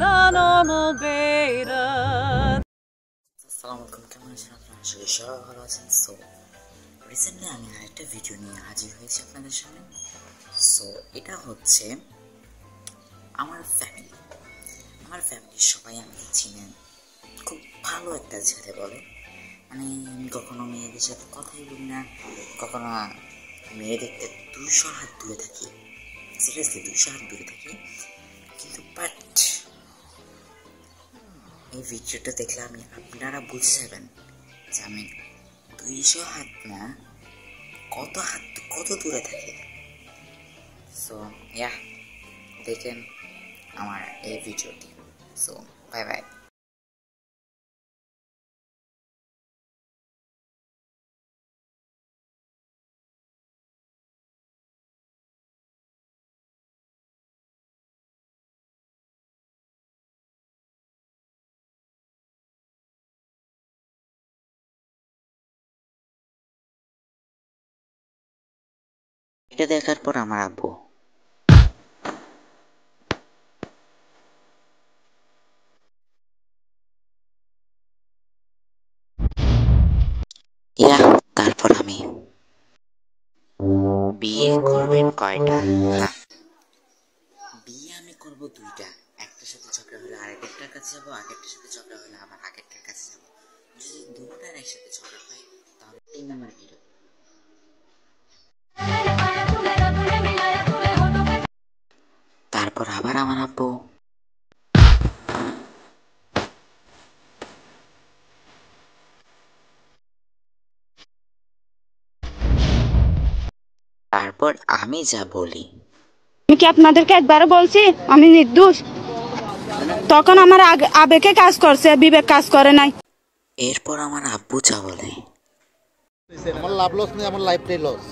the normal beta. আসসালামু আলাইকুম, কেমন আছেন আপনারা? আসলে সবাই ভালো আছেন। সো রিসেন্টলি আমি আরেকটা ভিডিও নিয়ে হাজির হয়েছি আপনাদের সামনে। সো এটা হচ্ছে আমার ফ্যামিলির সবাই আমাকে চিনেন। খুব ভালো একটা ছেলে বলে, মানে আমি কখনো মেয়েদের সাথে কথাই বলি না, কখনো মেয়ে দেখতে 200 হাত দূরে থাকি, সিরিয়াসলি 200 হাত দূরে থাকি। কিন্তু বাট এই ভিডিওটা দেখলে আপনারা বুঝে যাবেন যে আমি 200 হাত না, কত দূরে থাকে। সো ইয়া, দেখেন আমার এই ভিডিওটি। So bye bye. এটা দেখার পর আমার আব্বু ইয়া, তারপর আমি বিয়ে করবেন কয়টা? হ্যাঁ, বিয়ে আমি করব 2টা। একটার সাথে ঝগড়া হলে আরেকটার কাছে যাবো, আগেরটার সাথে ঝগড়া হলে আবার আগেরটার কাছে যাবো। যদি দুটার একসাথে ঝগড়া হয় তাহলে 3 নাম্বার বিয়ে। তারপর আবার আমার আব্বু তারপর আমি যা বলি। আমি কি আপনাদেরকে একবারও বলছি আমি নির্দোষ? তখন আমার আবেগে কাজ করছে, বিবেক কাজ করে নাই। এরপর আমার আব্বু যা বলে। আমার লাভ লস নেই, আমার লাইফটাই লস।